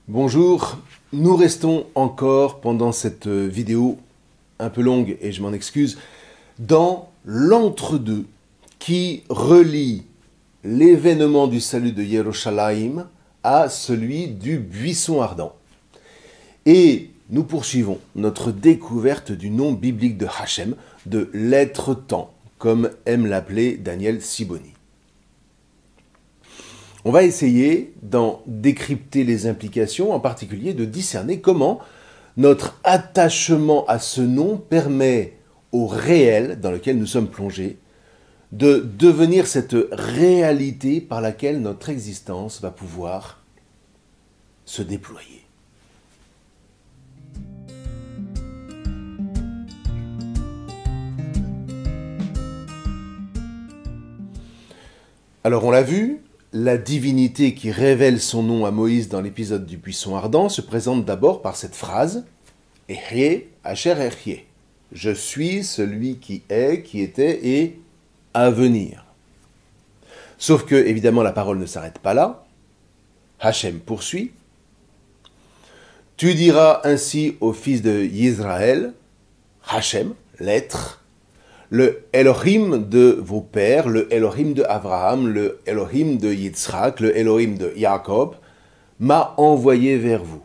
Bonjour, nous restons encore pendant cette vidéo un peu longue, et je m'en excuse, dans l'entre-deux qui relie l'événement du salut de Yerushalayim à celui du buisson ardent. Et nous poursuivons notre découverte du nom biblique de Hachem, de l'être-temps, comme aime l'appeler Daniel Siboni. On va essayer d'en décrypter les implications, en particulier de discerner comment notre attachement à ce nom permet au réel dans lequel nous sommes plongés de devenir cette réalité par laquelle notre existence va pouvoir se déployer. Alors on l'a vu, la divinité qui révèle son nom à Moïse dans l'épisode du buisson ardent se présente d'abord par cette phrase « Ehyeh asher ehyeh » « Je suis celui qui est, qui était et à venir ». Sauf que, évidemment, la parole ne s'arrête pas là. Hachem poursuit. « Tu diras ainsi aux fils de Yisraël, Hachem, l'être, le Elohim de vos pères, le Elohim de Abraham, le Elohim de Yitzhak, le Elohim de Jacob, m'a envoyé vers vous.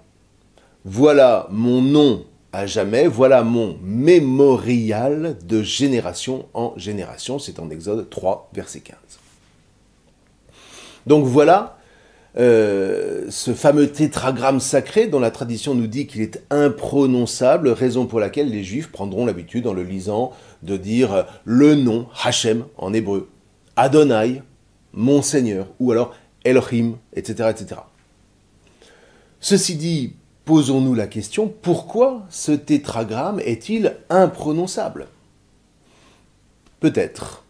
Voilà mon nom à jamais, voilà mon mémorial de génération en génération. C'est en Exode 3, verset 15. Donc voilà ce fameux tétragramme sacré dont la tradition nous dit qu'il est imprononçable, raison pour laquelle les Juifs prendront l'habitude, en le lisant, de dire le nom Hachem en hébreu, Adonai, mon Seigneur, ou alors Elohim, etc., etc. Ceci dit, posons-nous la question, pourquoi ce tétragramme est-il imprononçable? Peut-être,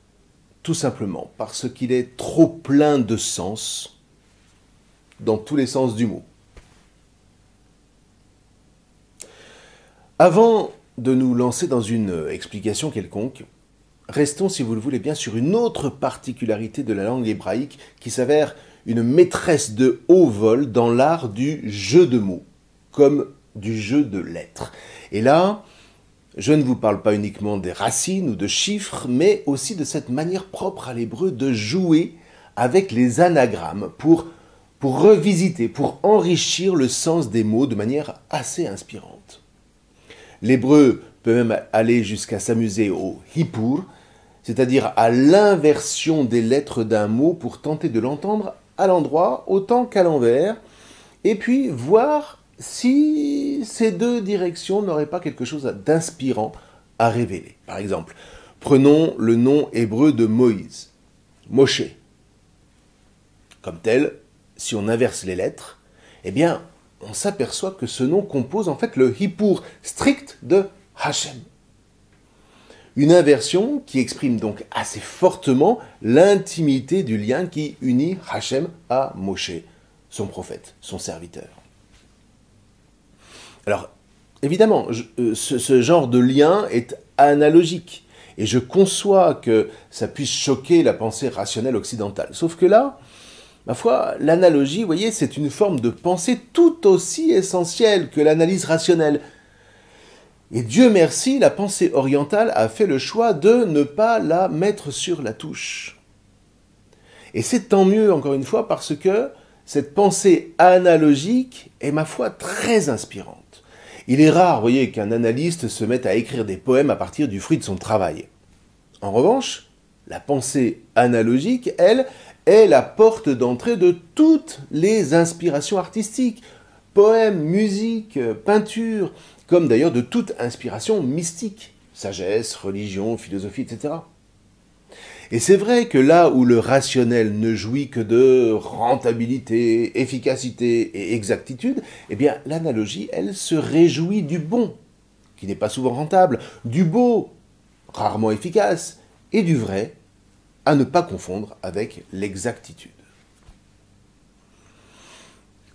tout simplement, parce qu'il est trop plein de sens, dans tous les sens du mot. Avant de nous lancer dans une explication quelconque, restons, si vous le voulez bien, sur une autre particularité de la langue hébraïque qui s'avère une maîtresse de haut vol dans l'art du jeu de mots, comme du jeu de lettres. Et là, je ne vous parle pas uniquement des racines ou de chiffres, mais aussi de cette manière propre à l'hébreu de jouer avec les anagrammes pour revisiter, pour enrichir le sens des mots de manière assez inspirante. L'hébreu peut même aller jusqu'à s'amuser au hippur, c'est-à-dire à l'inversion des lettres d'un mot pour tenter de l'entendre à l'endroit autant qu'à l'envers, et puis voir si ces deux directions n'auraient pas quelque chose d'inspirant à révéler. Par exemple, prenons le nom hébreu de Moïse, Moshe. Comme tel, si on inverse les lettres, eh bien, on s'aperçoit que ce nom compose en fait le hippur strict de Hachem. Une inversion qui exprime donc assez fortement l'intimité du lien qui unit Hachem à Moshe, son prophète, son serviteur. Alors, évidemment, ce genre de lien est analogique, et je conçois que ça puisse choquer la pensée rationnelle occidentale. Sauf que là, ma foi, l'analogie, vous voyez, c'est une forme de pensée tout aussi essentielle que l'analyse rationnelle. Et Dieu merci, la pensée orientale a fait le choix de ne pas la mettre sur la touche. Et c'est tant mieux, encore une fois, parce que cette pensée analogique est, ma foi, très inspirante. Il est rare, vous voyez, qu'un analyste se mette à écrire des poèmes à partir du fruit de son travail. En revanche, la pensée analogique, elle, est la porte d'entrée de toutes les inspirations artistiques, poèmes, musique, peinture, comme d'ailleurs de toute inspiration mystique, sagesse, religion, philosophie, etc. Et c'est vrai que là où le rationnel ne jouit que de rentabilité, efficacité et exactitude, eh bien l'analogie, elle, se réjouit du bon, qui n'est pas souvent rentable, du beau, rarement efficace, et du vrai, à ne pas confondre avec l'exactitude.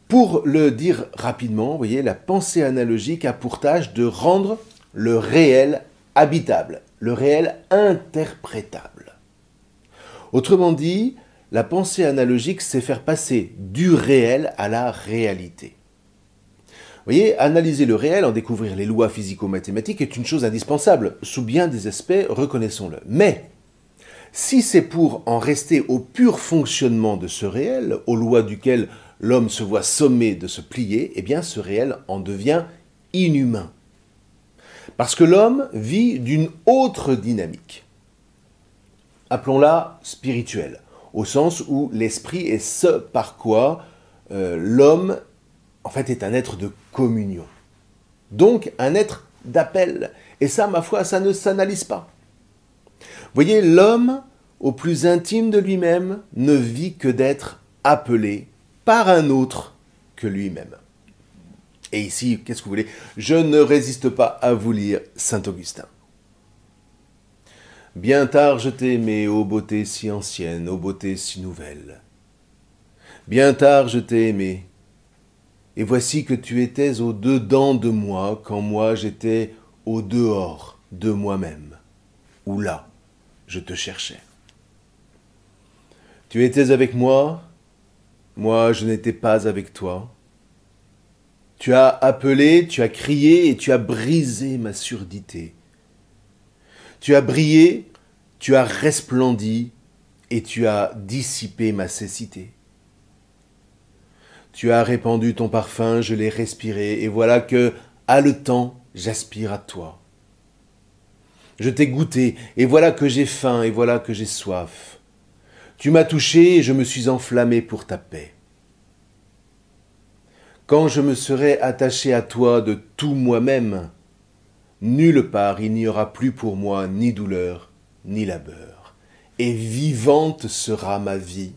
Pour le dire rapidement, vous voyez, la pensée analogique a pour tâche de rendre le réel habitable, le réel interprétable. Autrement dit, la pensée analogique, c'est faire passer du réel à la réalité. Vous voyez, analyser le réel, en découvrir les lois physico-mathématiques est une chose indispensable, sous bien des aspects, reconnaissons-le. Mais, si c'est pour en rester au pur fonctionnement de ce réel, aux lois duquel l'homme se voit sommé de se plier, eh bien ce réel en devient inhumain. Parce que l'homme vit d'une autre dynamique. Appelons-la spirituelle, au sens où l'esprit est ce par quoi l'homme, en fait, est un être de communion. Donc, un être d'appel. Et ça, ma foi, ça ne s'analyse pas. Vous voyez, l'homme, au plus intime de lui-même, ne vit que d'être appelé par un autre que lui-même. Et ici, qu'est-ce que vous voulez? Je ne résiste pas à vous lire saint Augustin. Bien tard je t'ai aimé, ô beauté si ancienne, ô beauté si nouvelle. Bien tard je t'ai aimé, et voici que tu étais au dedans de moi, quand moi j'étais au dehors de moi-même, où là, je te cherchais. Tu étais avec moi, moi je n'étais pas avec toi. Tu as appelé, tu as crié et tu as brisé ma surdité. Tu as brillé, tu as resplendi et tu as dissipé ma cécité. Tu as répandu ton parfum, je l'ai respiré, et voilà que, haletant, j'aspire à toi. Je t'ai goûté, et voilà que j'ai faim, et voilà que j'ai soif. Tu m'as touché, et je me suis enflammé pour ta paix. Quand je me serai attaché à toi de tout moi-même, nulle part il n'y aura plus pour moi ni douleur, ni labeur, et vivante sera ma vie,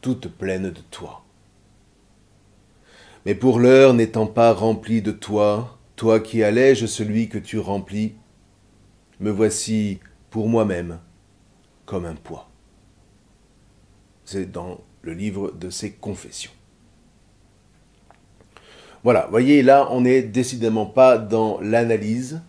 toute pleine de toi. Mais pour l'heure n'étant pas remplie de toi, toi qui allèges celui que tu remplis, me voici pour moi-même comme un poids. C'est dans le livre de ses Confessions. Voilà, vous voyez, là, on n'est décidément pas dans l'analyse.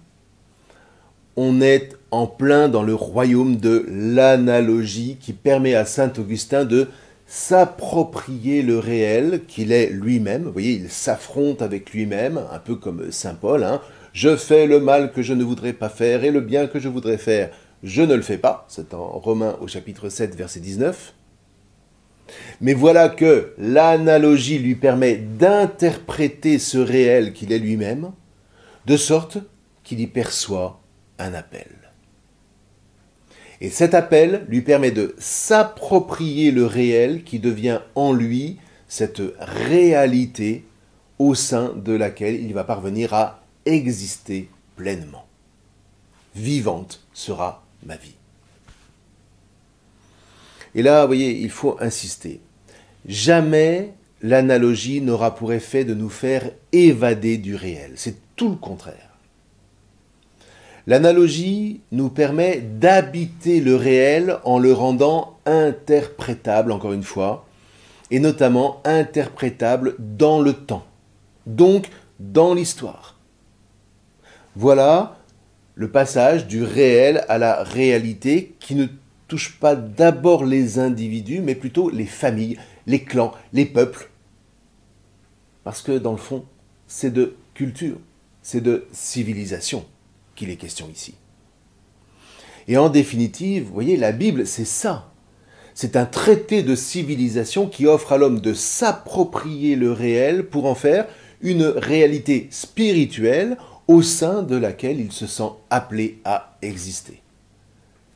On est en plein dans le royaume de l'analogie qui permet à saint Augustin de s'approprier le réel qu'il est lui-même. Vous voyez, il s'affronte avec lui-même, un peu comme saint Paul. Je fais le mal que je ne voudrais pas faire et le bien que je voudrais faire, je ne le fais pas. C'est en Romains au chapitre 7, verset 19. Mais voilà que l'analogie lui permet d'interpréter ce réel qu'il est lui-même, de sorte qu'il y perçoit un appel. Et cet appel lui permet de s'approprier le réel qui devient en lui cette réalité au sein de laquelle il va parvenir à exister pleinement. Vivante sera ma vie. Et là, vous voyez, il faut insister. Jamais l'analogie n'aura pour effet de nous faire évader du réel. C'est tout le contraire. L'analogie nous permet d'habiter le réel en le rendant interprétable, encore une fois, et notamment interprétable dans le temps, donc dans l'histoire. Voilà le passage du réel à la réalité qui ne touche pas d'abord les individus, mais plutôt les familles, les clans, les peuples. Parce que dans le fond, c'est de culture, c'est de civilisation qu'il est question ici. Et en définitive, vous voyez, la Bible, c'est ça. C'est un traité de civilisation qui offre à l'homme de s'approprier le réel pour en faire une réalité spirituelle au sein de laquelle il se sent appelé à exister.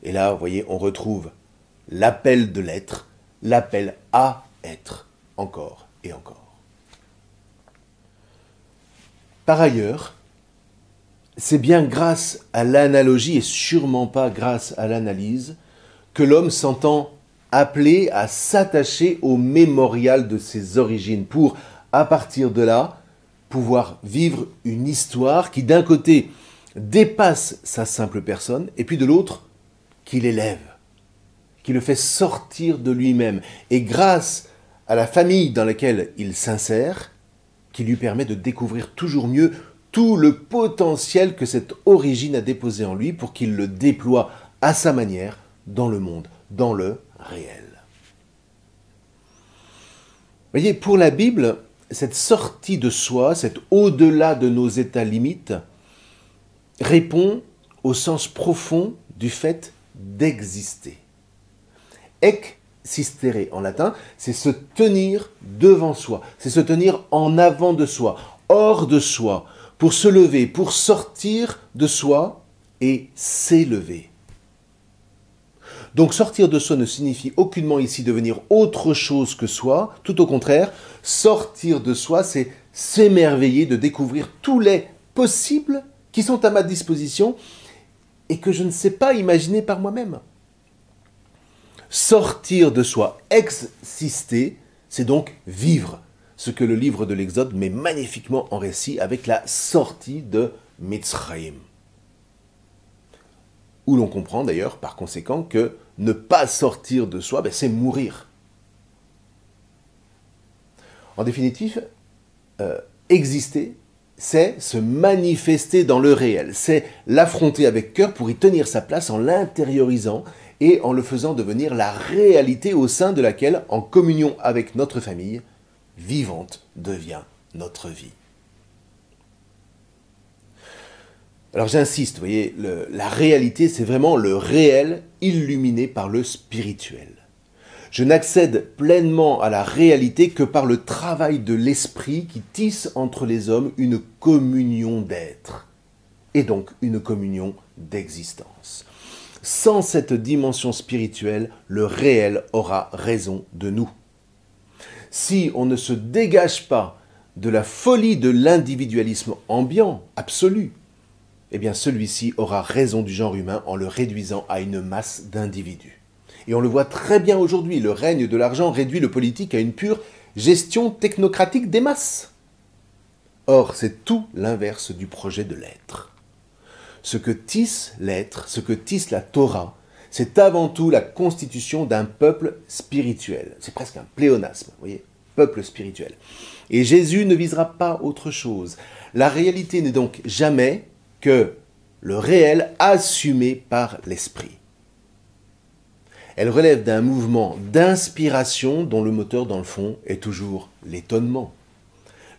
Et là, vous voyez, on retrouve l'appel de l'être, l'appel à être, encore et encore. Par ailleurs, c'est bien grâce à l'analogie et sûrement pas grâce à l'analyse que l'homme s'entend appelé à s'attacher au mémorial de ses origines pour, à partir de là, pouvoir vivre une histoire qui, d'un côté, dépasse sa simple personne et puis de l'autre, qui l'élève, qui le fait sortir de lui-même, et grâce à la famille dans laquelle il s'insère, qui lui permet de découvrir toujours mieux tout le potentiel que cette origine a déposé en lui pour qu'il le déploie à sa manière dans le monde, dans le réel. Vous voyez, pour la Bible, cette sortie de soi, cet au-delà de nos états limites, répond au sens profond du fait d'exister. Existere en latin, c'est se tenir devant soi, c'est se tenir en avant de soi, hors de soi, pour se lever, pour sortir de soi et s'élever. Donc sortir de soi ne signifie aucunement ici devenir autre chose que soi, tout au contraire, sortir de soi, c'est s'émerveiller de découvrir tous les possibles qui sont à ma disposition et que je ne sais pas imaginer par moi-même. Sortir de soi, exister, c'est donc vivre, ce que le livre de l'Exode met magnifiquement en récit avec la sortie de Mitzrayim. Où l'on comprend d'ailleurs par conséquent que ne pas sortir de soi, c'est mourir. En définitive, exister, c'est se manifester dans le réel, c'est l'affronter avec cœur pour y tenir sa place en l'intériorisant et en le faisant devenir la réalité au sein de laquelle, en communion avec notre famille, vivante devient notre vie. Alors j'insiste, vous voyez, la réalité, c'est vraiment le réel illuminé par le spirituel. Je n'accède pleinement à la réalité que par le travail de l'esprit qui tisse entre les hommes une communion d'être, et donc une communion d'existence. Sans cette dimension spirituelle, le réel aura raison de nous. Si on ne se dégage pas de la folie de l'individualisme ambiant, absolu, eh bien celui-ci aura raison du genre humain en le réduisant à une masse d'individus. Et on le voit très bien aujourd'hui, le règne de l'argent réduit le politique à une pure gestion technocratique des masses. Or, c'est tout l'inverse du projet de l'être. Ce que tisse l'être, ce que tisse la Torah, c'est avant tout la constitution d'un peuple spirituel. C'est presque un pléonasme, vous voyez, peuple spirituel. Et Jésus ne visera pas autre chose. La réalité n'est donc jamais que le réel assumé par l'esprit. Elle relève d'un mouvement d'inspiration dont le moteur, dans le fond, est toujours l'étonnement.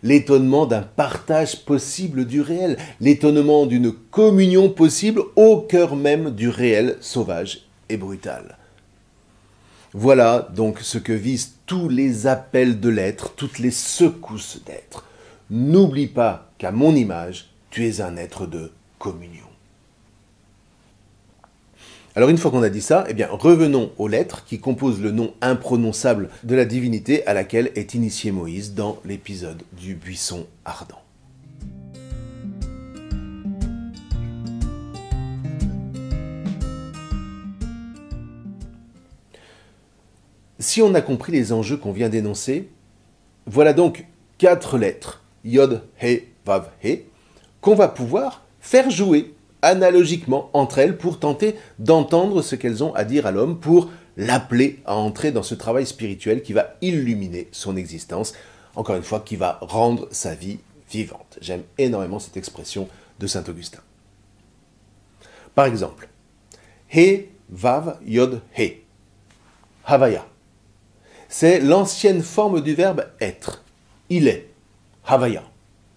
L'étonnement d'un partage possible du réel, l'étonnement d'une communion possible au cœur même du réel sauvage et brutal. Voilà donc ce que visent tous les appels de l'être, toutes les secousses d'être. N'oublie pas qu'à mon image, tu es un être de communion. Alors une fois qu'on a dit ça, eh bien revenons aux lettres qui composent le nom imprononçable de la divinité à laquelle est initié Moïse dans l'épisode du buisson ardent. Si on a compris les enjeux qu'on vient d'énoncer, voilà donc 4 lettres, Yod, He, Vav, He, qu'on va pouvoir faire jouer analogiquement entre elles pour tenter d'entendre ce qu'elles ont à dire à l'homme, pour l'appeler à entrer dans ce travail spirituel qui va illuminer son existence, encore une fois, qui va rendre sa vie vivante. J'aime énormément cette expression de saint Augustin. Par exemple, He, Vav, Yod, He, Havaya. C'est l'ancienne forme du verbe être. Il est, Havaya.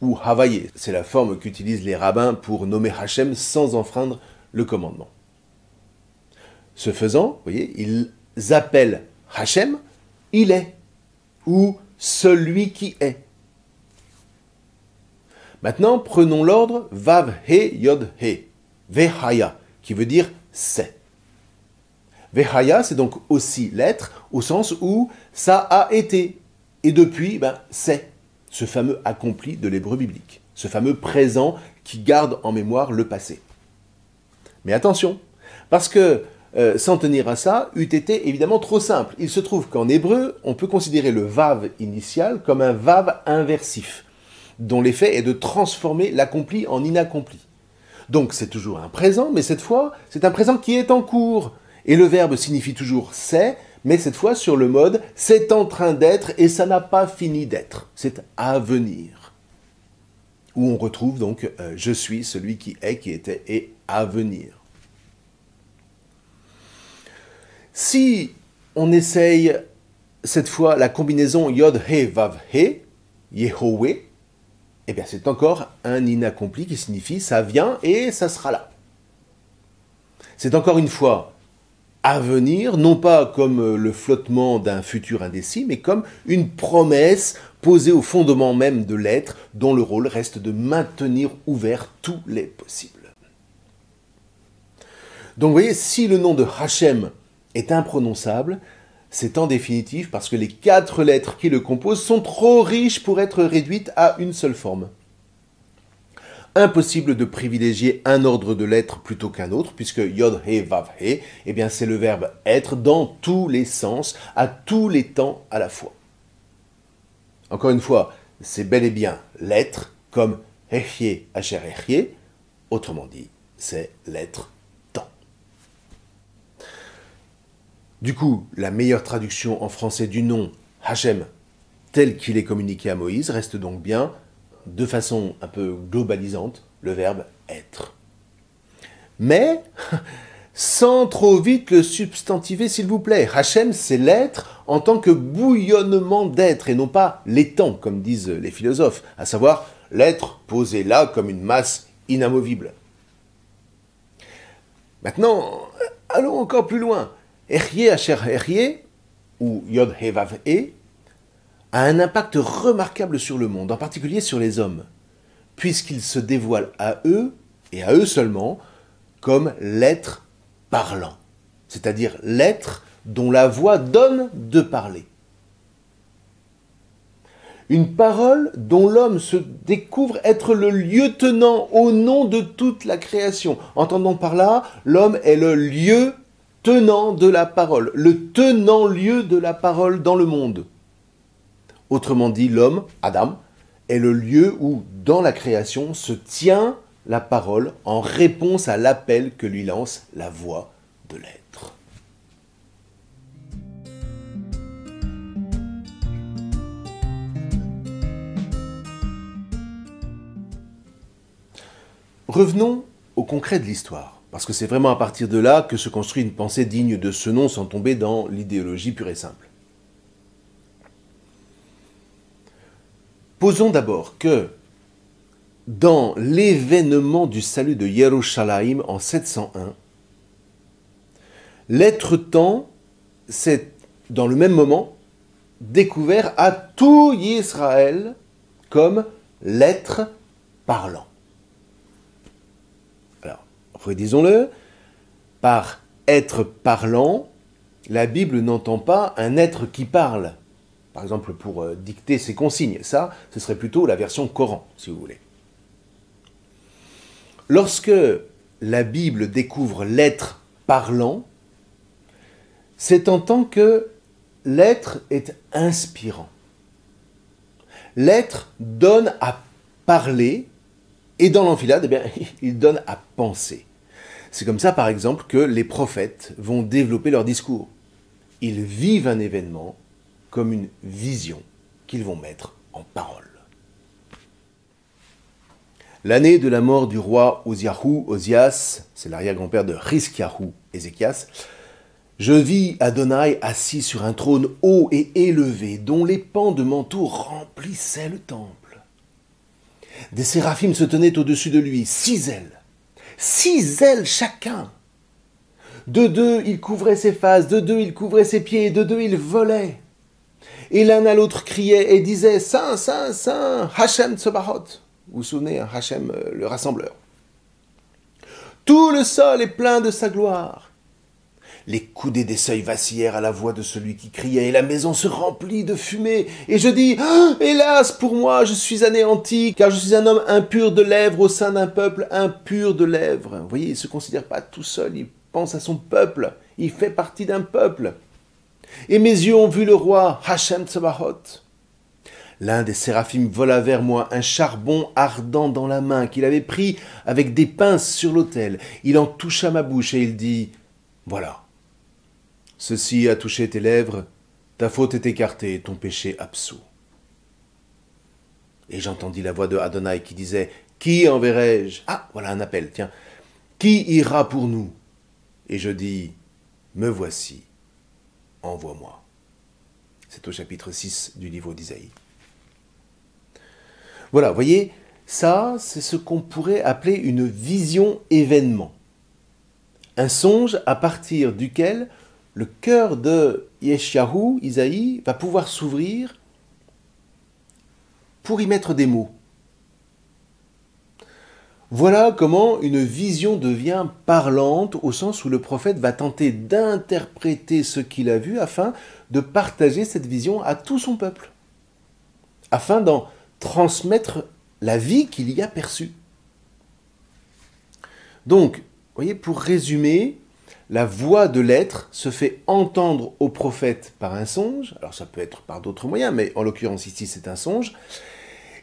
Ou Havaye, c'est la forme qu'utilisent les rabbins pour nommer Hachem sans enfreindre le commandement. Ce faisant, vous voyez, ils appellent Hachem, il est, ou celui qui est. Maintenant, prenons l'ordre Vav He Yod He, Vehaya, qui veut dire c'est. Vehaya, c'est donc aussi l'être, au sens où ça a été, et depuis, c'est. Ce fameux accompli de l'hébreu biblique, ce fameux présent qui garde en mémoire le passé. Mais attention, parce que s'en tenir à ça eût été évidemment trop simple. Il se trouve qu'en hébreu, on peut considérer le vav initial comme un vav inversif, dont l'effet est de transformer l'accompli en inaccompli. Donc c'est toujours un présent, mais cette fois, c'est un présent qui est en cours. Et le verbe signifie toujours « c'est », mais cette fois sur le mode « c'est en train d'être » et ça n'a pas fini d'être. C'est à venir. Où on retrouve donc « je suis celui qui est, qui était et à venir ». Si on essaye cette fois la combinaison Yod He Vav He, Yehowé, eh bien c'est encore un inaccompli qui signifie ça vient et ça sera là. C'est encore une fois à venir, non pas comme le flottement d'un futur indécis, mais comme une promesse posée au fondement même de l'être, dont le rôle reste de maintenir ouverts tous les possibles. Donc vous voyez, si le nom de Hachem est imprononçable, c'est en définitive parce que les 4 lettres qui le composent sont trop riches pour être réduites à une seule forme. Impossible de privilégier un ordre de lettres plutôt qu'un autre, puisque Yod, He, Vav, He, eh bien c'est le verbe être dans tous les sens, à tous les temps à la fois. Encore une fois, c'est bel et bien l'être, comme Hechye, Asher Hechye, autrement dit, c'est l'être temps. Du coup, la meilleure traduction en français du nom Hachem, tel qu'il est communiqué à Moïse, reste donc bien, de façon un peu globalisante, le verbe être. Mais, sans trop vite le substantiver, s'il vous plaît. Hachem, c'est l'être en tant que bouillonnement d'être, et non pas l'étant, comme disent les philosophes, à savoir l'être posé là comme une masse inamovible. Maintenant, allons encore plus loin. Eryé, Asher Eryé, ou Yod He Vav He, a un impact remarquable sur le monde, en particulier sur les hommes, puisqu'il se dévoile à eux, et à eux seulement, comme l'être parlant, c'est-à-dire l'être dont la voix donne de parler. Une parole dont l'homme se découvre être le lieutenant au nom de toute la création. Entendons par là, l'homme est le lieu tenant de la parole, le tenant-lieu de la parole dans le monde. Autrement dit, l'homme, Adam, est le lieu où, dans la création, se tient la parole en réponse à l'appel que lui lance la voix de l'être. Revenons au concret de l'histoire, parce que c'est vraiment à partir de là que se construit une pensée digne de ce nom sans tomber dans l'idéologie pure et simple. Posons d'abord que, dans l'événement du salut de Yerushalayim en 701, l'être-temps s'est, dans le même moment, découvert à tout Israël comme l'être parlant. Alors, redisons-le, par être parlant, la Bible n'entend pas un être qui parle. Par exemple, pour dicter ses consignes. Ça, ce serait plutôt la version Coran, si vous voulez. Lorsque la Bible découvre l'être parlant, c'est en tant que l'être est inspirant. L'être donne à parler, et dans l'enfilade, eh bien, il donne à penser. C'est comme ça, par exemple, que les prophètes vont développer leur discours. Ils vivent un événement comme une vision qu'ils vont mettre en parole. L'année de la mort du roi Osias, c'est l'arrière-grand-père de Hiskiyahu, Ézéchias, je vis Adonai assis sur un trône haut et élevé, dont les pans de manteau remplissaient le temple. Des séraphim se tenaient au-dessus de lui, 6 ailes chacun. De 2, il couvrait ses faces, de 2, il couvrait ses pieds, de 2, il volait. Et l'un à l'autre criait et disait « Saint, Saint, Saint, Hachem Tsobahot ». Vous vous souvenez, Hachem, le rassembleur. Tout le sol est plein de sa gloire. Les coudées des seuils vacillèrent à la voix de celui qui criait, et la maison se remplit de fumée. Et je dis, « Hélas pour moi, je suis anéanti, car je suis un homme impur de lèvres au sein d'un peuple impur de lèvres. » Vous voyez, il ne se considère pas tout seul, il pense à son peuple, il fait partie d'un peuple. Et mes yeux ont vu le roi, Hachem Tsobahot. L'un des séraphim vola vers moi, un charbon ardent dans la main, qu'il avait pris avec des pinces sur l'autel. Il en toucha ma bouche et il dit, « Voilà, ceci a touché tes lèvres, ta faute est écartée, ton péché absous. » Et j'entendis la voix de Adonai qui disait, « Qui enverrai-je » Ah, voilà un appel, tiens. « Qui ira pour nous » Et je dis, « Me voici. Envoie-moi. » C'est au chapitre 6 du livre d'Isaïe. Voilà, vous voyez, ça, c'est ce qu'on pourrait appeler une vision événement. Un songe à partir duquel le cœur de Yeshayahu, Isaïe, va pouvoir s'ouvrir pour y mettre des mots. Voilà comment une vision devient parlante au sens où le prophète va tenter d'interpréter ce qu'il a vu afin de partager cette vision à tout son peuple, afin d'en transmettre la vie qu'il y a perçue. Donc, vous voyez, pour résumer, la voix de l'être se fait entendre au prophète par un songe, alors ça peut être par d'autres moyens, mais en l'occurrence ici c'est un songe,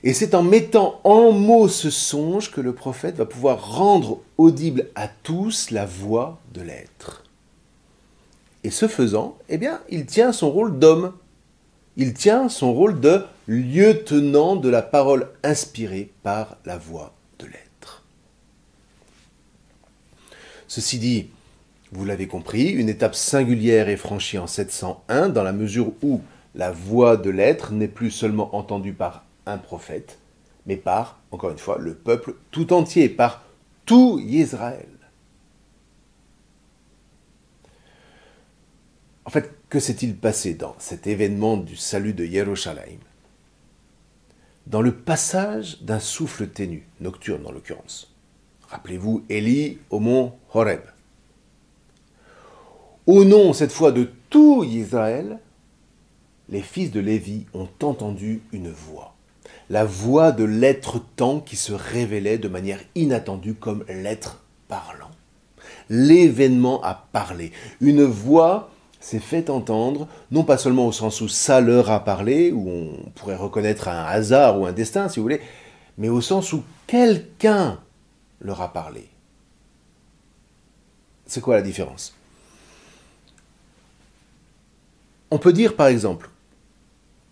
et c'est en mettant en mots ce songe que le prophète va pouvoir rendre audible à tous la voix de l'être. Et ce faisant, eh bien, il tient son rôle d'homme. Il tient son rôle de lieutenant de la parole inspirée par la voix de l'être. Ceci dit, vous l'avez compris, une étape singulière est franchie en 701 dans la mesure où la voix de l'être n'est plus seulement entendue par un prophète, mais par, encore une fois, le peuple tout entier, par tout Israël. En fait, que s'est-il passé dans cet événement du salut de Yerushalayim? Dans le passage d'un souffle ténu, nocturne en l'occurrence. Rappelez-vous Élie au mont Horeb. Au nom, cette fois, de tout Israël, les fils de Lévi ont entendu une voix. La voix de l'être temps qui se révélait de manière inattendue comme l'être parlant. L'événement a parlé. Une voix s'est fait entendre, non pas seulement au sens où ça leur a parlé, où on pourrait reconnaître un hasard ou un destin, si vous voulez, mais au sens où quelqu'un leur a parlé. C'est quoi la différence? On peut dire, par exemple,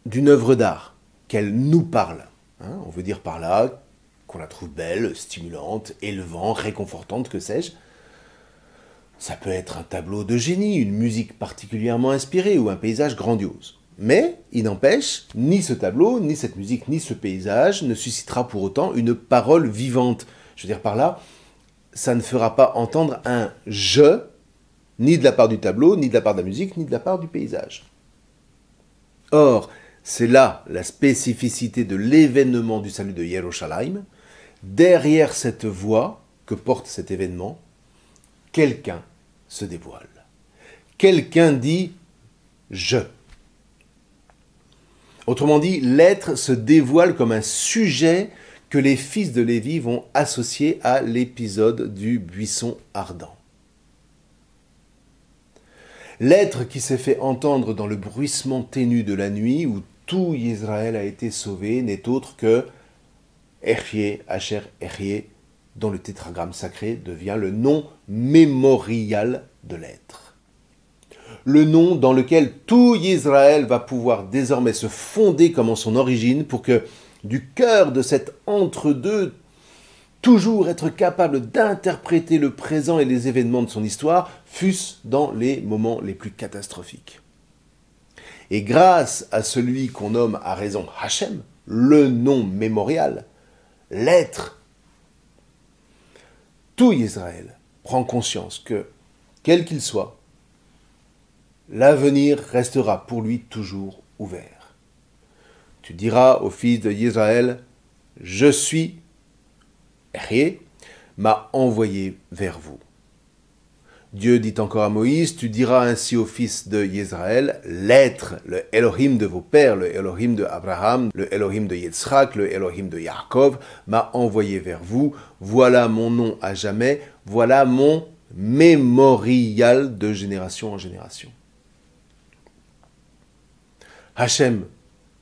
d'une œuvre d'art, qu'elle nous parle. On veut dire par là qu'on la trouve belle, stimulante, élevante, réconfortante, que sais-je. Ça peut être un tableau de génie, une musique particulièrement inspirée ou un paysage grandiose. Mais, il n'empêche, ni ce tableau, ni cette musique, ni ce paysage ne suscitera pour autant une parole vivante. Je veux dire par là, ça ne fera pas entendre un « je », ni de la part du tableau, ni de la part de la musique, ni de la part du paysage. Or, c'est là la spécificité de l'événement du salut de Yerushalayim. Derrière cette voix que porte cet événement, quelqu'un se dévoile. Quelqu'un dit « je ». Autrement dit, l'être se dévoile comme un sujet que les fils de Lévi vont associer à l'épisode du buisson ardent. L'être qui s'est fait entendre dans le bruissement ténu de la nuit où tout Israël a été sauvé n'est autre que Ehyeh, Asher Ehyeh, dont le tétragramme sacré devient le nom mémorial de l'être. Le nom dans lequel tout Israël va pouvoir désormais se fonder comme en son origine pour que, du cœur de cet entre-deux, toujours être capable d'interpréter le présent et les événements de son histoire, fût-ce dans les moments les plus catastrophiques. Et grâce à celui qu'on nomme à raison Hachem, le nom mémorial, l'être, tout Israël prend conscience que, quel qu'il soit, l'avenir restera pour lui toujours ouvert. Tu diras aux fils d'Israël, « Je suis, Ehyeh, m'a envoyé vers vous. » Dieu dit encore à Moïse, tu diras ainsi aux fils de Israël, l'être, le Elohim de vos pères, le Elohim de Abraham, le Elohim de Yitzhak, le Elohim de Yaakov, m'a envoyé vers vous. Voilà mon nom à jamais, voilà mon mémorial de génération en génération. Hachem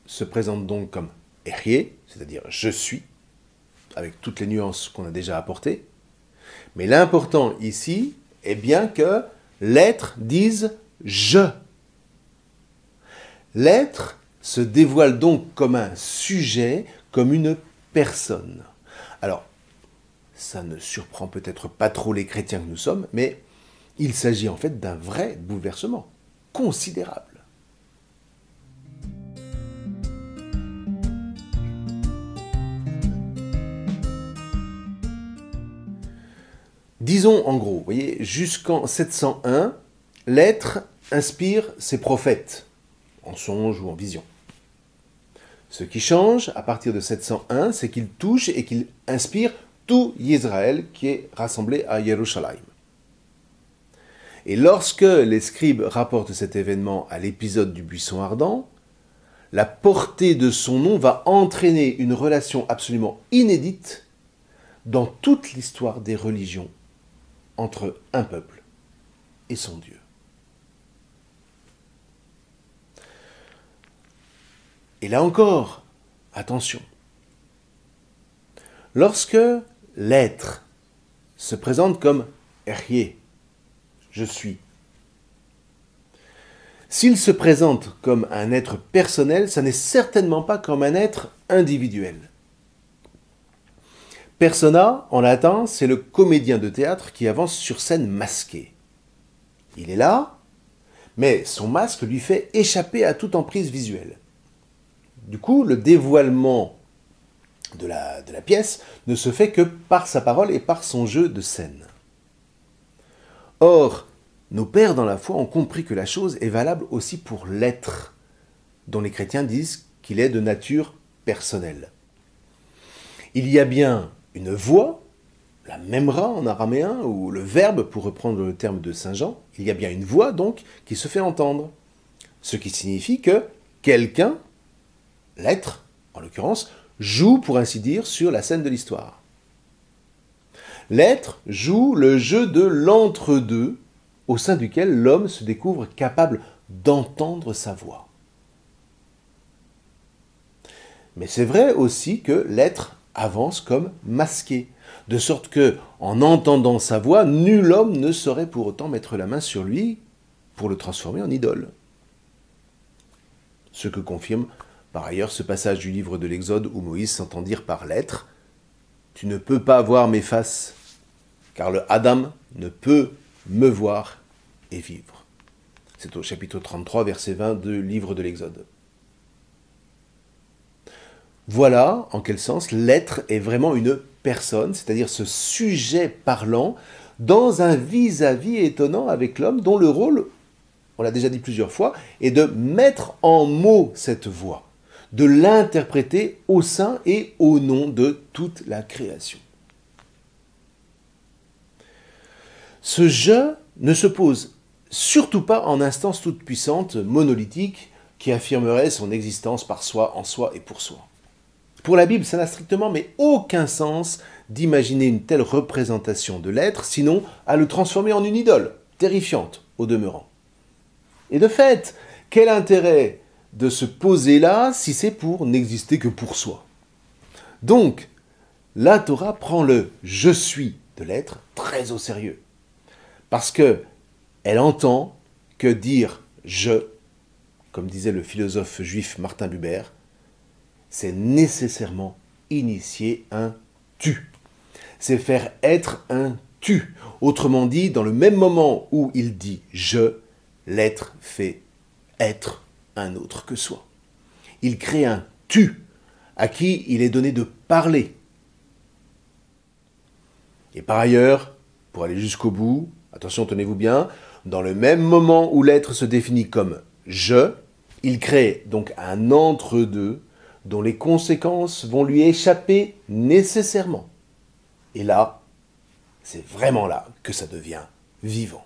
se présente donc comme Ehyeh, c'est-à-dire je suis, avec toutes les nuances qu'on a déjà apportées. Mais l'important ici est bien que l'être dise « je ». L'être se dévoile donc comme un sujet, comme une personne. Alors, ça ne surprend peut-être pas trop les chrétiens que nous sommes, mais il s'agit en fait d'un vrai bouleversement considérable. Disons en gros, vous voyez, jusqu'en 701, l'être inspire ses prophètes, en songe ou en vision. Ce qui change à partir de 701, c'est qu'il touche et qu'il inspire tout Israël qui est rassemblé à Yerushalayim. Et lorsque les scribes rapportent cet événement à l'épisode du buisson ardent, la portée de son nom va entraîner une relation absolument inédite dans toute l'histoire des religions entre un peuple et son Dieu. Et là encore, attention, lorsque l'être se présente comme Ehyeh, je suis, s'il se présente comme un être personnel, ça n'est certainement pas comme un être individuel. Persona, en latin, c'est le comédien de théâtre qui avance sur scène masqué. Il est là, mais son masque lui fait échapper à toute emprise visuelle. Du coup, le dévoilement de la pièce ne se fait que par sa parole et par son jeu de scène. Or, nos pères dans la foi ont compris que la chose est valable aussi pour l'être, dont les chrétiens disent qu'il est de nature personnelle. Il y a bien une voix, la memra en araméen, ou le verbe pour reprendre le terme de Saint Jean, il y a bien une voix donc qui se fait entendre. Ce qui signifie que quelqu'un, l'être en l'occurrence, joue pour ainsi dire sur la scène de l'histoire. L'être joue le jeu de l'entre-deux au sein duquel l'homme se découvre capable d'entendre sa voix. Mais c'est vrai aussi que l'être avance comme masqué, de sorte que, en entendant sa voix, nul homme ne saurait pour autant mettre la main sur lui pour le transformer en idole. Ce que confirme par ailleurs ce passage du livre de l'Exode où Moïse s'entend dire par l'être « Tu ne peux pas voir mes faces, car le Adam ne peut me voir et vivre. » C'est au chapitre 33, verset 20 du livre de l'Exode. Voilà, en quel sens, l'être est vraiment une personne, c'est-à-dire ce sujet parlant, dans un vis-à-vis étonnant avec l'homme, dont le rôle, on l'a déjà dit plusieurs fois, est de mettre en mots cette voix, de l'interpréter au sein et au nom de toute la création. Ce « je » ne se pose surtout pas en instance toute puissante, monolithique, qui affirmerait son existence par soi, en soi et pour soi. Pour la Bible, ça n'a strictement mais aucun sens d'imaginer une telle représentation de l'être, sinon à le transformer en une idole, terrifiante au demeurant. Et de fait, quel intérêt de se poser là si c'est pour n'exister que pour soi? Donc, la Torah prend le « je suis » de l'être très au sérieux. Parce que elle entend que dire « je », comme disait le philosophe juif Martin Buber, c'est nécessairement initier un « tu ». C'est faire être un « tu ». Autrement dit, dans le même moment où il dit « je », l'être fait être un autre que soi. Il crée un « tu » à qui il est donné de parler. Et par ailleurs, pour aller jusqu'au bout, attention, tenez-vous bien, dans le même moment où l'être se définit comme « je », il crée donc un entre-deux dont les conséquences vont lui échapper nécessairement. Et là, c'est vraiment là que ça devient vivant.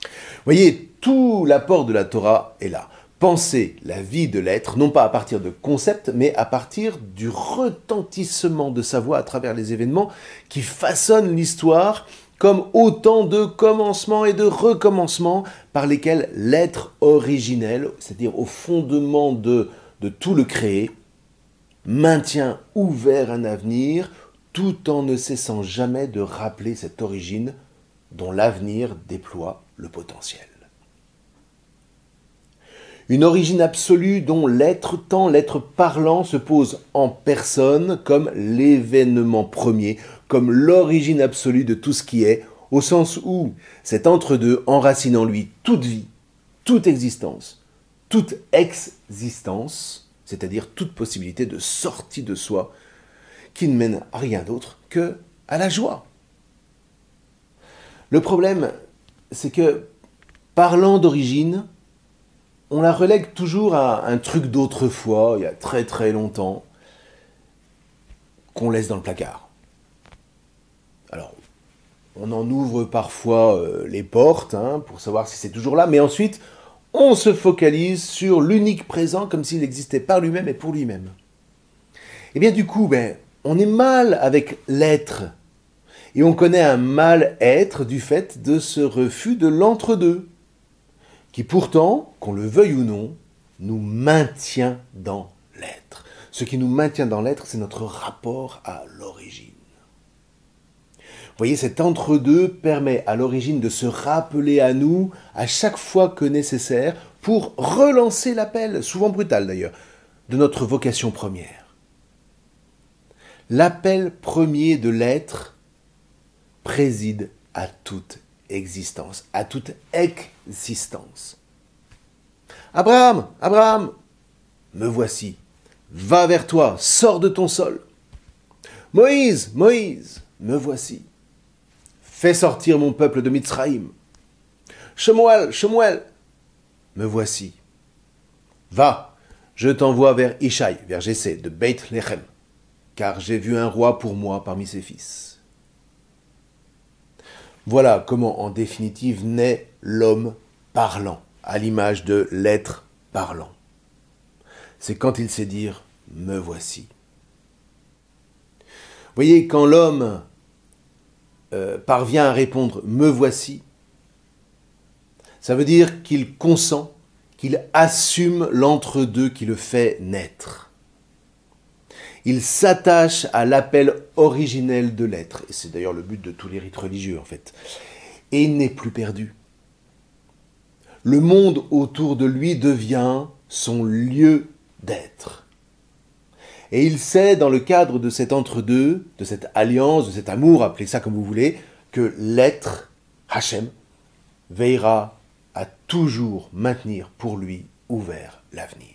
Vous voyez, tout l'apport de la Torah est là. Penser la vie de l'être, non pas à partir de concepts, mais à partir du retentissement de sa voix à travers les événements qui façonnent l'histoire comme autant de commencements et de recommencements par lesquels l'être originel, c'est-à-dire au fondement de tout le créé, maintient ouvert un avenir tout en ne cessant jamais de rappeler cette origine dont l'avenir déploie le potentiel. Une origine absolue dont l'être, tant l'être parlant, se pose en personne comme l'événement premier, comme l'origine absolue de tout ce qui est, au sens où cet entre-deux enracine en lui toute vie, toute existence, toute existence, c'est-à-dire toute possibilité de sortie de soi, qui ne mène à rien d'autre que à la joie. Le problème, c'est que, parlant d'origine, on la relègue toujours à un truc d'autrefois, il y a très très longtemps, qu'on laisse dans le placard. Alors, on en ouvre parfois les portes pour savoir si c'est toujours là, mais ensuite, on se focalise sur l'unique présent comme s'il existait par lui-même et pour lui-même. Et bien du coup, on est mal avec l'être. Et on connaît un mal-être du fait de ce refus de l'entre-deux, qui pourtant, qu'on le veuille ou non, nous maintient dans l'être. Ce qui nous maintient dans l'être, c'est notre rapport à l'origine. Vous voyez, cet entre-deux permet à l'origine de se rappeler à nous à chaque fois que nécessaire pour relancer l'appel, souvent brutal d'ailleurs, de notre vocation première. L'appel premier de l'être préside à toute existence, à toute existence. Abraham, Abraham, me voici, va vers toi, sors de ton sol. Moïse, Moïse, me voici, fais sortir mon peuple de Mitzraïm. Shemuel, Shemuel, me voici. Va, je t'envoie vers Ishaï, vers Jessé, de Beit Lechem, car j'ai vu un roi pour moi parmi ses fils. Voilà comment, en définitive, naît l'homme parlant, à l'image de l'être parlant. C'est quand il sait dire « me voici ». Vous voyez, quand l'homme parvient à répondre « me voici », ça veut dire qu'il consent, qu'il assume l'entre-deux qui le fait naître. Il s'attache à l'appel originel de l'être. Et c'est d'ailleurs le but de tous les rites religieux, en fait. Et il n'est plus perdu. Le monde autour de lui devient son lieu d'être. Et il sait, dans le cadre de cet entre-deux, de cette alliance, de cet amour, appelez ça comme vous voulez, que l'être, Hachem, veillera à toujours maintenir pour lui ouvert l'avenir.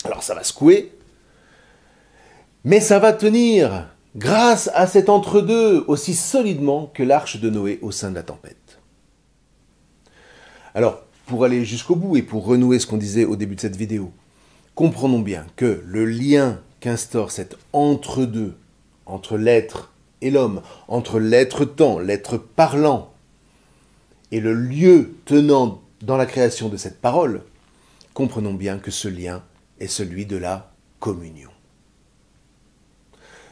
Alors ça va secouer, mais ça va tenir grâce à cet entre-deux aussi solidement que l'arche de Noé au sein de la tempête. Alors, pour aller jusqu'au bout et pour renouer ce qu'on disait au début de cette vidéo, comprenons bien que le lien qu'instaure cet entre-deux, entre l'être et l'homme, entre l'être-temps, l'être parlant, et le lieu tenant dans la création de cette parole, comprenons bien que ce lien est celui de la communion.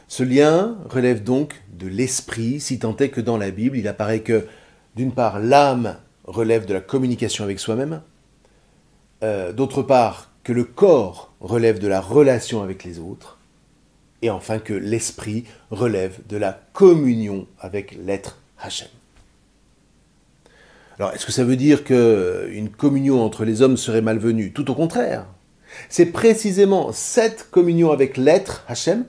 Ce lien relève donc de l'esprit, si tant est que dans la Bible, il apparaît que, d'une part, l'âme relève de la communication avec soi-même, d'autre part, que le corps relève de la relation avec les autres, et enfin que l'esprit relève de la communion avec l'être Hachem. Alors, est-ce que ça veut dire qu'une communion entre les hommes serait malvenue? Tout au contraire. C'est précisément cette communion avec l'être Hachem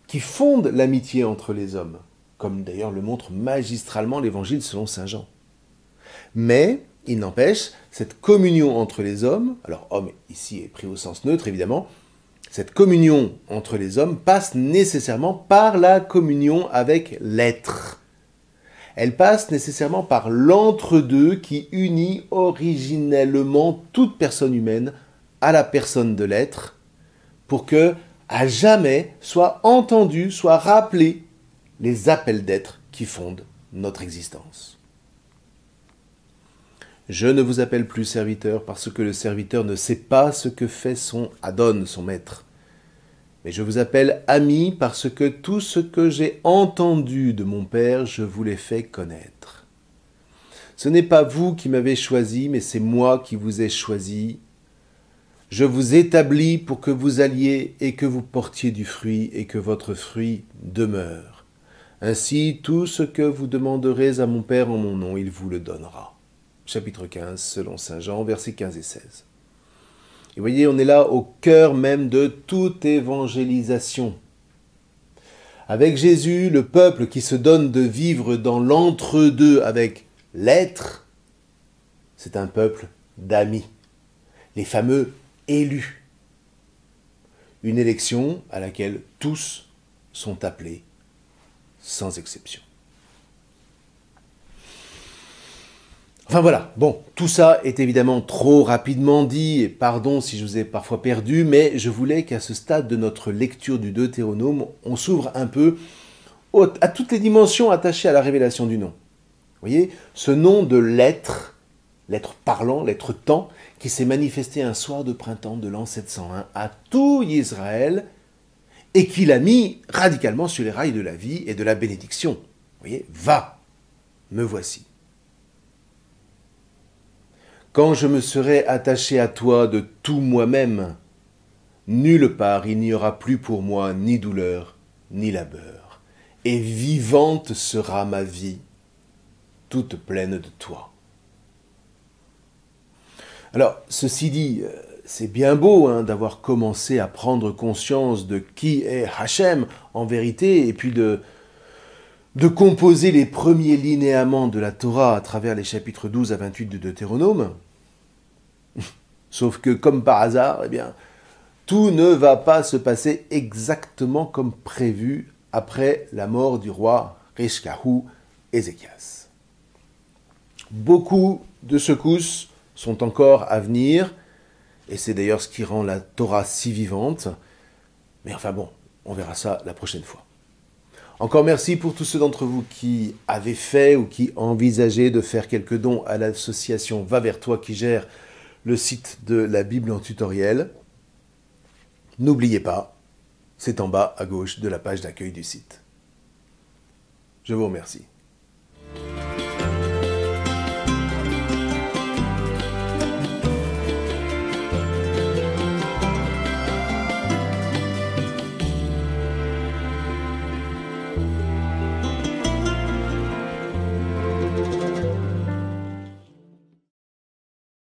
qui fonde l'amitié entre les hommes, comme d'ailleurs le montre magistralement l'Évangile selon saint Jean. Mais, il n'empêche, cette communion entre les hommes, alors homme ici est pris au sens neutre évidemment, cette communion entre les hommes passe nécessairement par la communion avec l'être. Elle passe nécessairement par l'entre-deux qui unit originellement toute personne humaine à la personne de l'être, pour que, à jamais, soient entendus, soient rappelés les appels d'être qui fondent notre existence. Je ne vous appelle plus serviteur parce que le serviteur ne sait pas ce que fait son Adon, son maître. Mais je vous appelle ami parce que tout ce que j'ai entendu de mon Père, je vous l'ai fait connaître. Ce n'est pas vous qui m'avez choisi, mais c'est moi qui vous ai choisi. Je vous établis pour que vous alliez et que vous portiez du fruit et que votre fruit demeure. Ainsi, tout ce que vous demanderez à mon Père en mon nom, il vous le donnera. Chapitre 15, selon saint Jean, versets 15 et 16. Et vous voyez, on est là au cœur même de toute évangélisation. Avec Jésus, le peuple qui se donne de vivre dans l'entre-deux avec l'être, c'est un peuple d'amis, les fameux élus. Une élection à laquelle tous sont appelés, sans exception. Enfin voilà, bon, tout ça est évidemment trop rapidement dit, et pardon si je vous ai parfois perdu, mais je voulais qu'à ce stade de notre lecture du Deutéronome, on s'ouvre un peu à toutes les dimensions attachées à la révélation du nom. Vous voyez, ce nom de l'être, l'être parlant, l'être temps, qui s'est manifesté un soir de printemps de l'an 701 à tout Israël, et qui l'a mis radicalement sur les rails de la vie et de la bénédiction. Vous voyez, va, me voici. Quand je me serai attaché à toi de tout moi-même, nulle part il n'y aura plus pour moi ni douleur, ni labeur, et vivante sera ma vie, toute pleine de toi. Alors, ceci dit, c'est bien beau d'avoir commencé à prendre conscience de qui est Hachem en vérité, et puis de composer les premiers linéaments de la Torah à travers les chapitres 12 à 28 de Deutéronome. Sauf que, comme par hasard, eh bien, tout ne va pas se passer exactement comme prévu après la mort du roi Rishkahu Ézéchias. Beaucoup de secousses sont encore à venir, et c'est d'ailleurs ce qui rend la Torah si vivante. Mais enfin bon, on verra ça la prochaine fois. Encore merci pour tous ceux d'entre vous qui avaient fait ou qui envisageaient de faire quelques dons à l'association Va vers toi qui gère le site de la Bible en tutoriel. N'oubliez pas, c'est en bas à gauche de la page d'accueil du site. Je vous remercie.